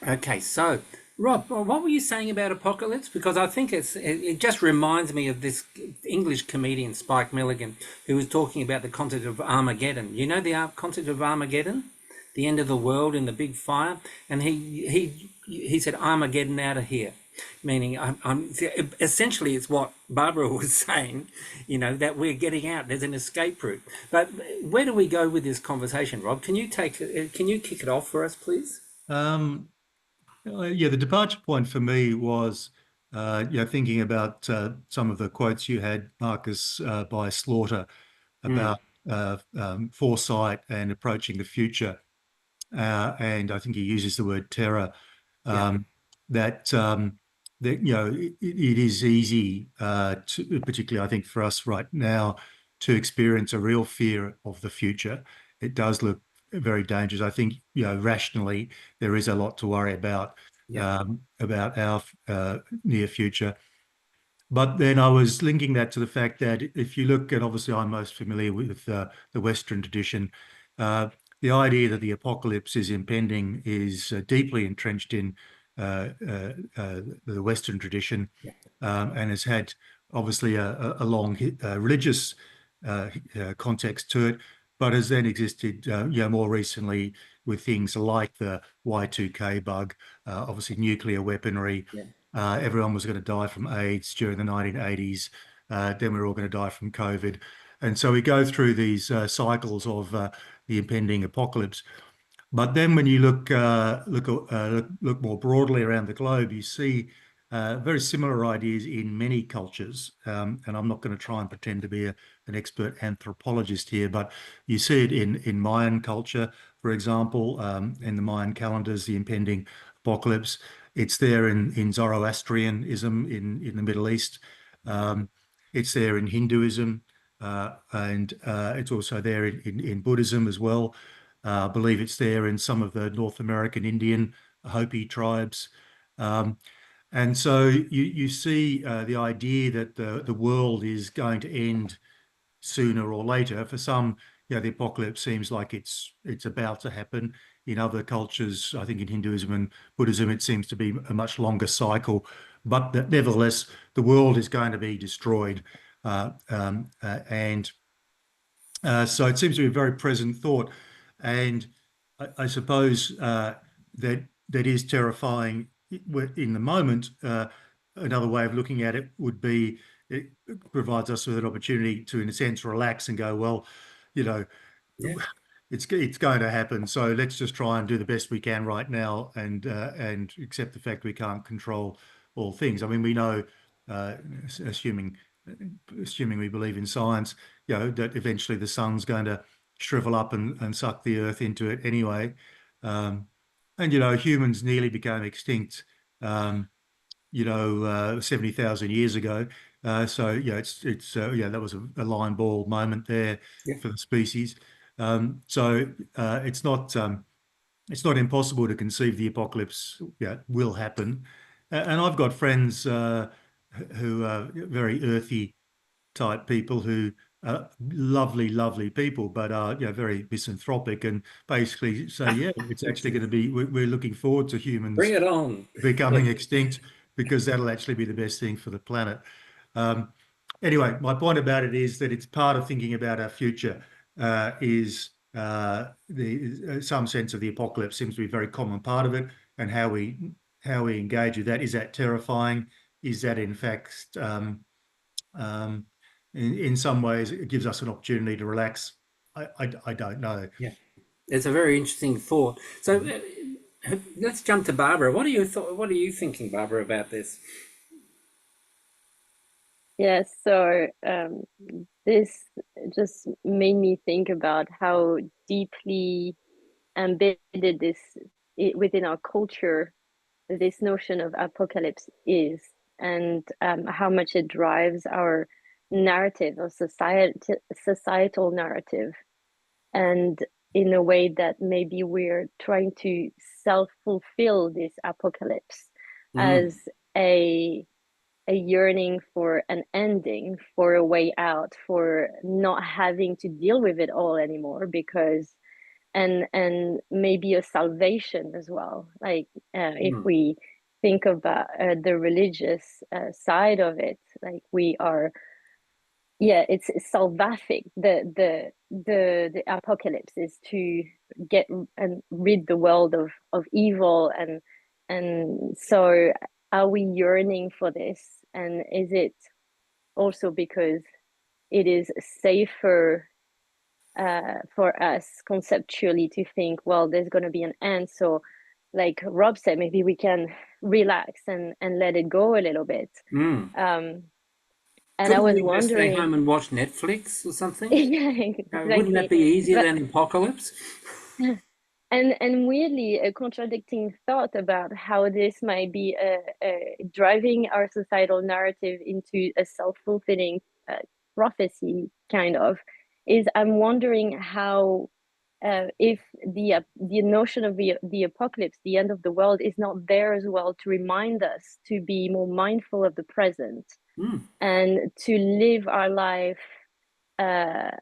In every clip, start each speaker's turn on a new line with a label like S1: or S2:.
S1: Okay, so Rob, what were you saying about apocalypse? Because I think it just reminds me of this English comedian Spike Milligan, who was talking about the concept of Armageddon. You know the concept of Armageddon, the end of the world in the big fire, and he said Armageddon out of here, meaning I'm essentially it's what Barbara was saying, that we're getting out. There's an escape route. But where do we go with this conversation, Rob? Can you kick it off for us, please?
S2: Um, yeah, the departure point for me was, thinking about some of the quotes you had, Marcus, by Slaughter
S1: Mm,
S2: about foresight and approaching the future. And I think he uses the word terror.
S1: yeah.
S2: Um, that it is easy particularly I think for us right now, to experience a real fear of the future. It does look very dangerous. I think rationally there is a lot to worry
S1: Yeah.
S2: about our near future. But then I was linking that to the fact that if you look, and obviously I'm most familiar with the Western tradition, uh, the idea that the apocalypse is impending is deeply entrenched in the Western tradition,
S1: Yeah.
S2: and has had obviously a long religious context to it, but has then existed, more recently with things like the Y2K bug, obviously nuclear weaponry.
S1: Yeah.
S2: Everyone was going to die from AIDS during the 1980s. Then we were all going to die from COVID. And so we go through these cycles of the impending apocalypse. But then when you look more broadly around the globe, you see very similar ideas in many cultures. And I'm not going to try and pretend to be an expert anthropologist here, but you see it in Mayan culture, for example, in the Mayan calendars, the impending apocalypse. It's there in Zoroastrianism in the Middle East. Um, it's there in Hinduism, and it's also there in Buddhism as well. I believe it's there in some of the North American Indian Hopi tribes. Um, and so you see the idea that the world is going to end sooner or later. For some, the apocalypse seems like it's about to happen. In other cultures, I think in Hinduism and Buddhism, it seems to be a much longer cycle. But nevertheless, the world is going to be destroyed. And So it seems to be a very present thought, and I suppose that is terrifying in the moment. Another way of looking at it would be it provides us with an opportunity to, in a sense, relax and go, well, you know,
S1: Yeah.
S2: it's going to happen. So let's just try and do the best we can right now, and accept the fact we can't control all things. I mean, we know, uh, assuming assuming we believe in science, that eventually the sun's going to shrivel up and suck the earth into it anyway. Um, and humans nearly became extinct. 70,000 years ago. So that was a line ball moment there
S1: Yeah.
S2: for the species. It's not impossible to conceive the apocalypse, will happen. And I've got friends who are very earthy type people who are lovely, lovely people, but are very misanthropic, and basically say, yeah, it's actually going to be. We're looking forward to
S1: Bring
S2: humans
S1: it on.
S2: becoming extinct because that'll actually be the best thing for the planet. Um, anyway, my point about it is that it's part of thinking about our future. Is the Some sense of the apocalypse seems to be a very common part of it, and how we engage with that. Is that terrifying? Is that in fact um, in some ways it gives us an opportunity to relax? I don't know.
S1: Yeah. It's a very interesting thought. So let's jump to Barbara. What are you thinking, Barbara, about this?
S3: Yes, so this just made me think about how deeply embedded within our culture this notion of apocalypse is, and how much it drives our narrative or societal narrative, and in a way that maybe we're trying to self-fulfill this apocalypse
S1: Mm,
S3: as a a yearning for an ending, for a way out, for not having to deal with it all anymore, because and maybe a salvation as well. Like if
S1: Mm.
S3: we think about the religious side of it, like we are, yeah, it's salvific. The apocalypse is to get and rid the world of evil, and so are we yearning for this? And is it also because it is safer for us conceptually to think, well, there's going to be an end. So, like Rob said, maybe we can relax and let it go a little bit.
S1: Mm.
S3: And I
S1: Couldn't
S3: was
S1: we just stay
S3: wondering,
S1: home and watch Netflix or something?
S3: yeah,
S1: Wouldn't that
S3: exactly.
S1: be easier
S3: But
S1: than Apocalypse?
S3: and weirdly, a contradicting thought about how this might be driving our societal narrative into a self-fulfilling prophecy, kind of, is I'm wondering how if the notion of the apocalypse, the end of the world, is not there as well to remind us to be more mindful of the present
S1: Mm.
S3: and to live our life uh,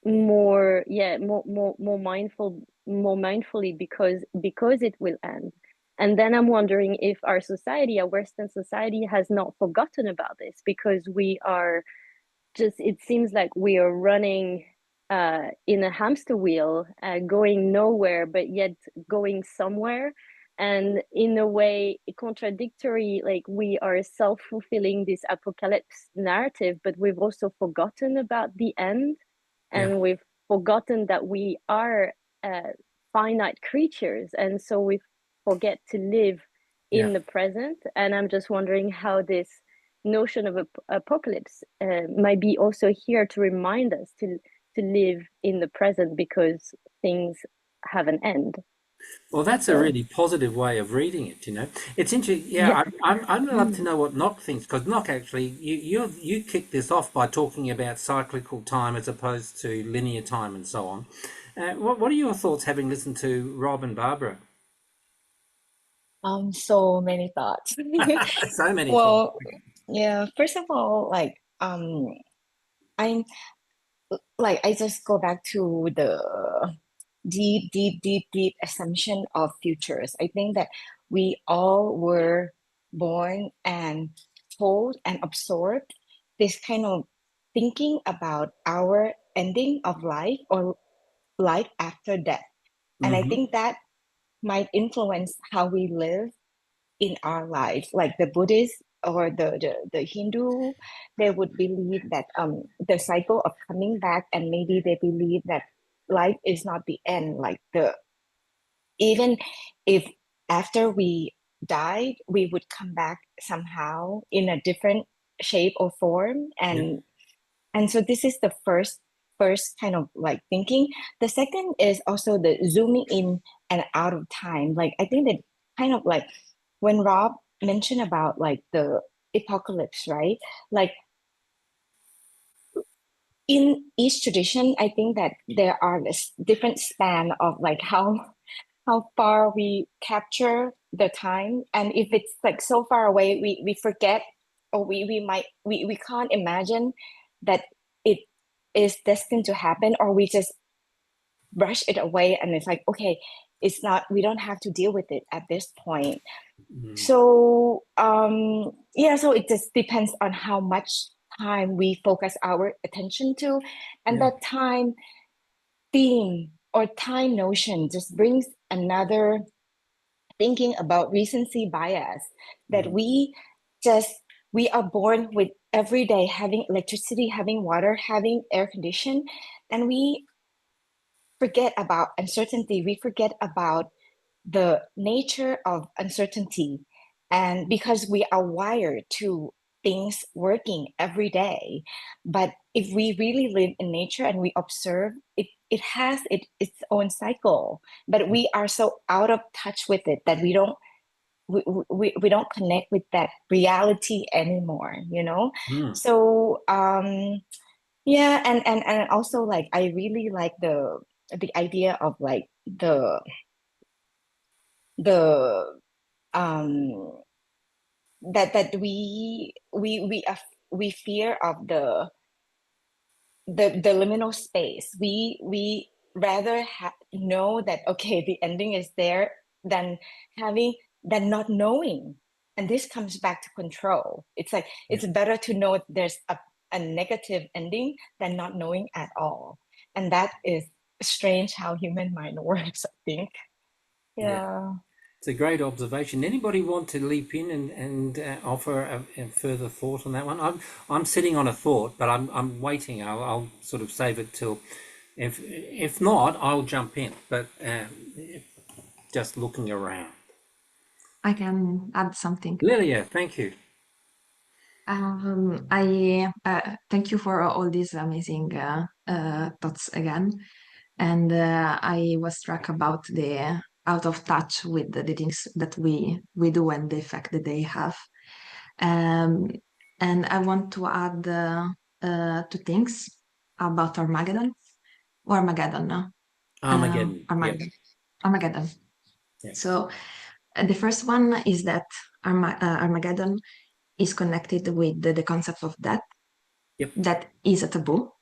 S3: more, yeah, more mindfully, because it will end. And then I'm wondering if our society, our Western society, has not forgotten about this, because we are just, it seems like we are running in a hamster wheel, going nowhere, but yet going somewhere. And in a way, contradictory, like we are self-fulfilling this apocalypse narrative, but we've also forgotten about the end,
S1: Yeah.
S3: and we've forgotten that we are finite creatures, and so we forget to live
S1: Yeah.
S3: in the present. And I'm just wondering how this notion of apocalypse might be also here to remind us to live in the present, because things have an end.
S1: Well, that's a
S3: So
S1: really positive way of reading it. It's interesting.
S3: yeah.
S1: Yeah, I'd love to know what Nock thinks, because Nock, actually, you kicked this off by talking about cyclical time as opposed to linear time and so on. What are your thoughts, having listened to Rob and Barbara?
S4: So many thoughts.
S1: So many thoughts.
S4: Well, yeah, first of all, I'm I just go back to the deep assumption of futures. I think that we all were born and told and absorbed this kind of thinking about our ending of life or life after death. And I
S1: Mm-hmm.
S4: think that might influence how we live in our life. Like the Buddhist or the Hindu, they would believe that the cycle of coming back, and maybe they believe that life is not the end. Like the even if after we died, we would come back somehow in a different shape or form.
S1: Yeah.
S4: And so this is the first kind of like thinking. The second is also the zooming in and out of time. Like I think that kind of like when Rob mentioned about like the apocalypse, right? Like in each tradition, I think that there are this different span of like how far we capture the time. And if it's like so far away, we forget, or we can't imagine that it is destined to happen, or we just brush it away and it's like, okay, it's not, we don't have to deal with it at this point.
S1: Mm.
S4: So yeah, so it just depends on how much time we focus our attention to. And
S1: Yeah.
S4: that time theme or time notion just brings another thinking about recency bias, that
S1: Mm.
S4: just we are born with every day having electricity, having water, having air condition, and we forget about uncertainty. We forget about the nature of uncertainty. And because we are wired to things working every day. But if we really live in nature and we observe, it has its own cycle. But we are so out of touch with it that we don't connect with that reality anymore, you know?
S1: Mm.
S4: So yeah, and also like I really like the idea of like the um that we fear of the liminal space. We rather know that, okay, the ending is there than not knowing. And this comes back to control. It's like, it's better to know there's a negative ending than not knowing at all. And that is strange how human mind works, I think. Yeah.
S1: It's a great observation. Anybody want to leap in and offer a further thought on that one? I'm sitting on a thought, but I'm waiting. I'll sort of save it till, if not, I'll jump in. But just looking around.
S5: I can add something.
S1: Lilia, thank you.
S5: I thank you for all these amazing thoughts again. And I was struck about the out of touch with the things that we do and the effect that they have. And I want to add two things about Armageddon.
S1: Armageddon.
S5: Armageddon. Armageddon.
S1: Yeah.
S5: So the first one is that Armageddon is connected with the concept of death.
S1: Yep.
S5: That is a taboo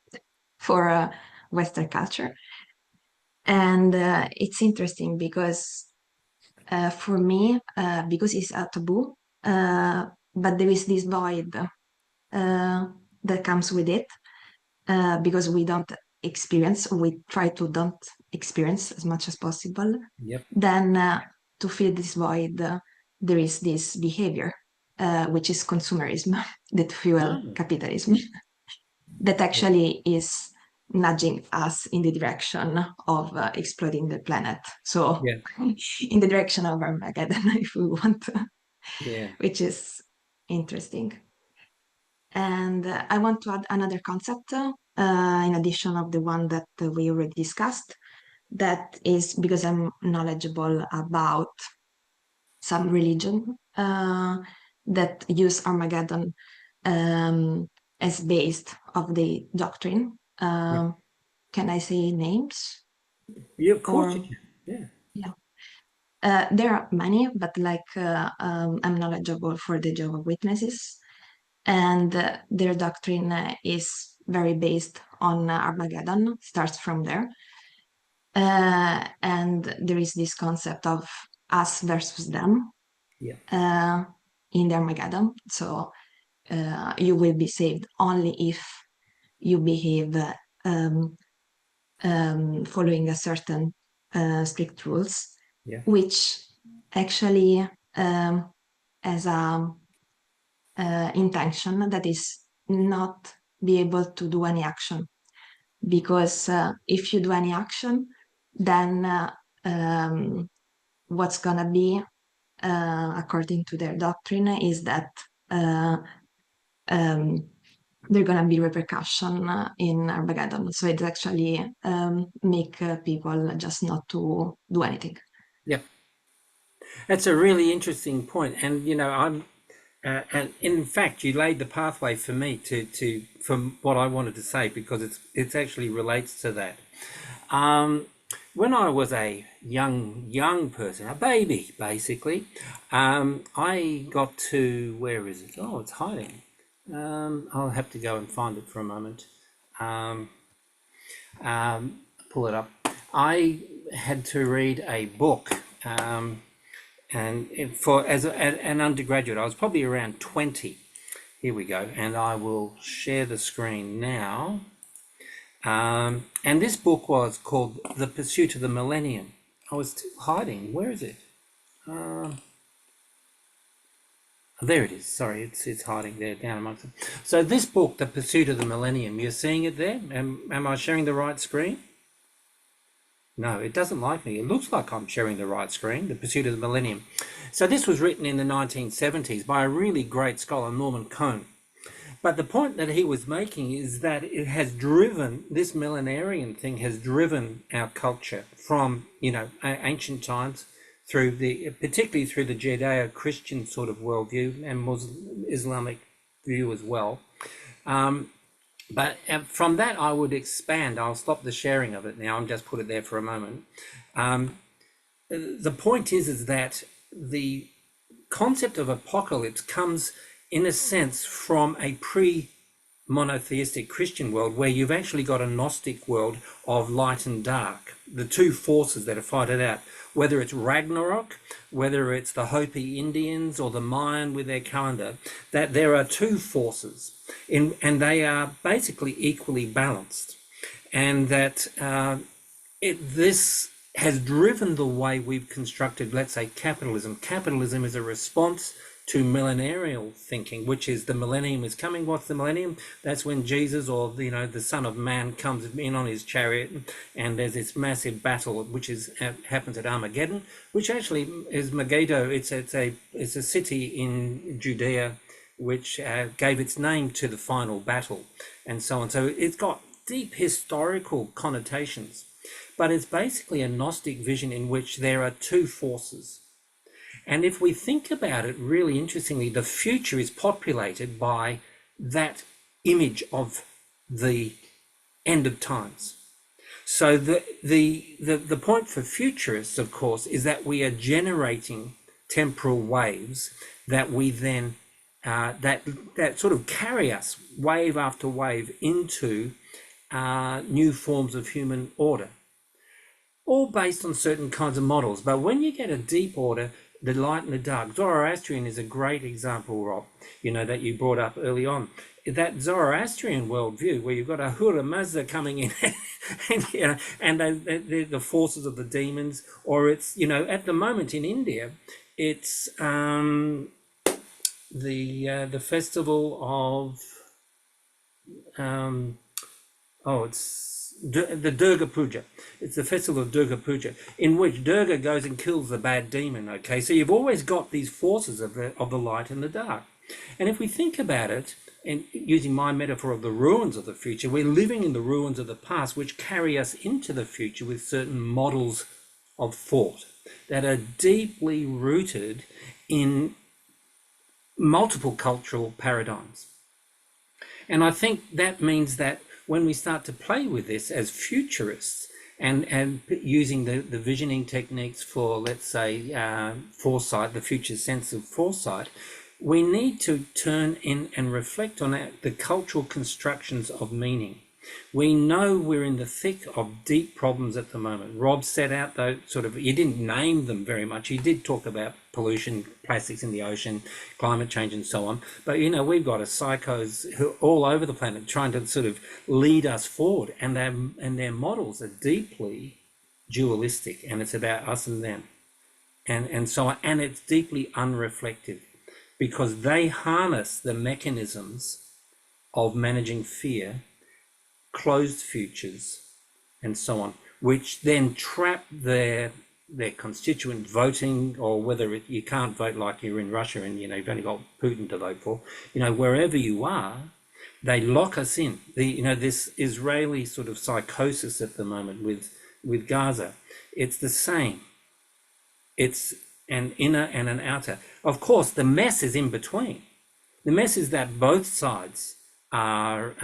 S5: for Western culture. And it's interesting because for me, because it's a taboo, but there is this void that comes with it because we don't experience, we try to don't experience as much as possible.
S1: Yep.
S5: Then to fill this void, there is this behavior, which is consumerism that fuel capitalism, that actually is nudging us in the direction of exploiting the planet. So in the direction of Armageddon, if we want to, which is interesting. And I want to add another concept in addition of the one that we already discussed. That is because I'm knowledgeable about some religion that use Armageddon as based of the doctrine. Can I say names?
S1: Yeah, of course you can.
S5: Yeah. There are many, but I'm knowledgeable for the Jehovah's Witnesses, and their doctrine is very based on Armageddon, starts from there. And there is this concept of us versus them in the Armageddon. So you will be saved only if you behave following a certain strict rules, which actually has a intention that is not be able to do any action, because if you do any action, then what's gonna be according to their doctrine is that there are gonna be repercussion in Armageddon. So it's actually make people just not to do anything.
S1: Yep. That's a really interesting point. And, I'm, and in fact, you laid the pathway for me to from what I wanted to say, because it actually relates to that. When I was a young person, a baby, basically, I got to, where is it? Oh, it's hiding. I'll have to go and find it for a moment. Pull it up. I had to read a book, and as an undergraduate, I was probably around 20. Here we go, and I will share the screen now. And this book was called The Pursuit of the Millennium. I was still hiding. Where is it? There it is. Sorry, it's hiding there down amongst them. So this book, The Pursuit of the Millennium, you're seeing it there? Am I sharing the right screen? No, it doesn't like me. It looks like I'm sharing the right screen, The Pursuit of the Millennium. So this was written in the 1970s by a really great scholar, Norman Cohn. But the point that he was making is that it has driven, this millenarian thing has driven our culture from, ancient times through particularly through the Judeo-Christian sort of worldview and Muslim Islamic view as well. But from that, I would expand. I'll stop the sharing of it now and just put it there for a moment. The point is that the concept of apocalypse comes, in a sense, from a monotheistic Christian world where you've actually got a Gnostic world of light and dark, the two forces that are fighting it out, whether it's Ragnarok, whether it's the Hopi Indians or the Mayan with their calendar, that there are two forces and they are basically equally balanced, and that this has driven the way we've constructed, let's say, capitalism. Capitalism is a response to millenarial thinking, which is the millennium is coming. What's the millennium? That's when Jesus, or the Son of Man, comes in on his chariot, and there's this massive battle, which happens at Armageddon, which actually is Megiddo. It's a city in Judea, which gave its name to the final battle, and so on. So it's got deep historical connotations. But it's basically a Gnostic vision in which there are two forces. And if we think about it really interestingly, the future is populated by that image of the end of times. So the point for futurists, of course, is that we are generating temporal waves that we then that sort of carry us wave after wave into new forms of human order, all based on certain kinds of models. But when you get a deep order, the light and the dark, Zoroastrian is a great example, Rob, that you brought up early on. That Zoroastrian worldview where you've got Ahura Mazda coming in and the forces of the demons, or it's, at the moment in India, it's the festival of, it's the Durga Puja. It's the festival of Durga Puja, in which Durga goes and kills the bad demon. Okay, so you've always got these forces of the light and the dark. And if we think about it, and using my metaphor of the ruins of the future, we're living in the ruins of the past, which carry us into the future with certain models of thought that are deeply rooted in multiple cultural paradigms. And I think that means that when we start to play with this as futurists and using the visioning techniques for, let's say, foresight, the future sense of foresight, we need to turn in and reflect on the cultural constructions of meaning. We know we're in the thick of deep problems at the moment. Rob set out, though, he didn't name them very much. He did talk about pollution, plastics in the ocean, climate change, and so on. But, we've got psychos who all over the planet trying to sort of lead us forward, and their models are deeply dualistic, and it's about us and them, and so on. And it's deeply unreflective because they harness the mechanisms of managing fear, closed futures, and so on, which then trap their constituent voting, or whether you can't vote like you're in Russia and you've only got Putin to vote for. Wherever you are, they lock us in. This Israeli sort of psychosis at the moment with Gaza, it's the same. It's an inner and an outer. Of course, the mess is in between. The mess is that both sides are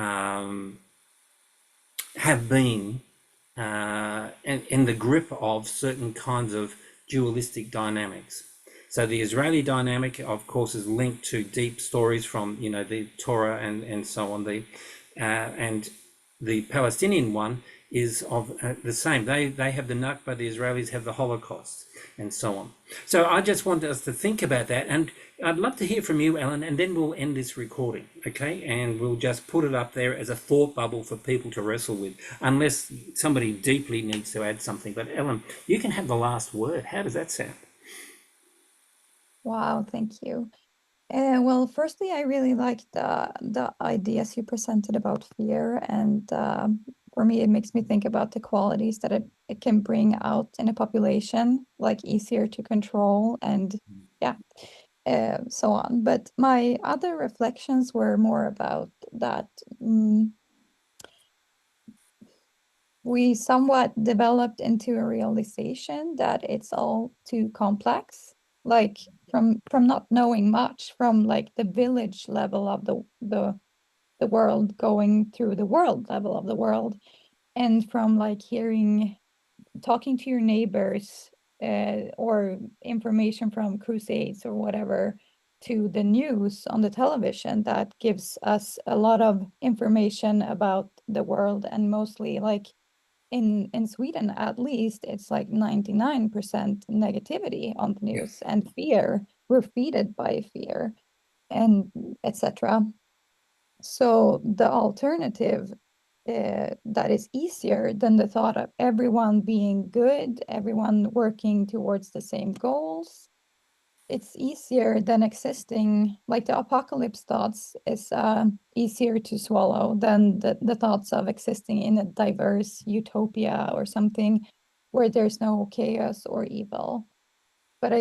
S1: have been in the grip of certain kinds of dualistic dynamics. So the Israeli dynamic, of course, is linked to deep stories from the Torah and so on. And the Palestinian one is of the same. They have the Nakba, the Israelis have the Holocaust, and so on. So I just want us to think about that, and I'd love to hear from you, Ellen, and then we'll end this recording, okay? And we'll just put it up there as a thought bubble for people to wrestle with, unless somebody deeply needs to add something. But Ellen, you can have the last word. How does that sound?
S6: Wow, thank you. Well, firstly, I really like the ideas you presented about fear, and for me, it makes me think about the qualities that it can bring out in a population, like easier to control, and so on. But my other reflections were more about that we somewhat developed into a realization that it's all too complex, like from not knowing much, from like the village level of the world going through the world level of the world, and from like talking to your neighbors or information from crusades or whatever, to the news on the television that gives us a lot of information about the world, and mostly like in Sweden at least, it's like 99% negativity on the news and fear. We're feeded by fear and etc. So the alternative that is easier than the thought of everyone being good, everyone working towards the same goals. It's easier than existing, like the apocalypse thoughts is easier to swallow than the thoughts of existing in a diverse utopia or something where there's no chaos or evil. But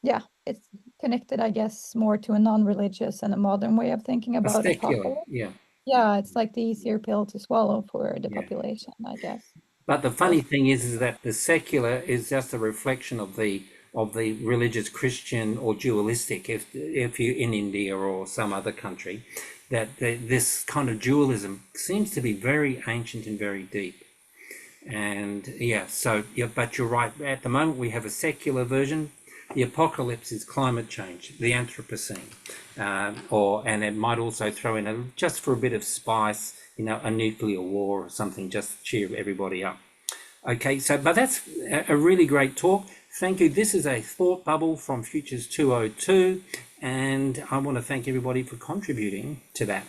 S6: yeah, it's connected, I guess, more to a non-religious and a modern way of thinking
S1: A
S6: about
S1: secular,
S6: apocalypse.
S1: yeah.
S6: Yeah, it's like the easier pill to swallow for the
S1: Yeah.
S6: population, I guess.
S1: But the funny thing is that the secular is just a reflection of the religious Christian or dualistic. If you're in India or some other country, that this kind of dualism seems to be very ancient and very deep. And yeah, so yeah, but you're right. At the moment, we have a secular version. The apocalypse is climate change, the Anthropocene, and it might also throw in just for a bit of spice, a nuclear war or something, just to cheer everybody up. Okay, so but that's a really great talk. Thank you. This is a thought bubble from Futures 202, and I want to thank everybody for contributing to that.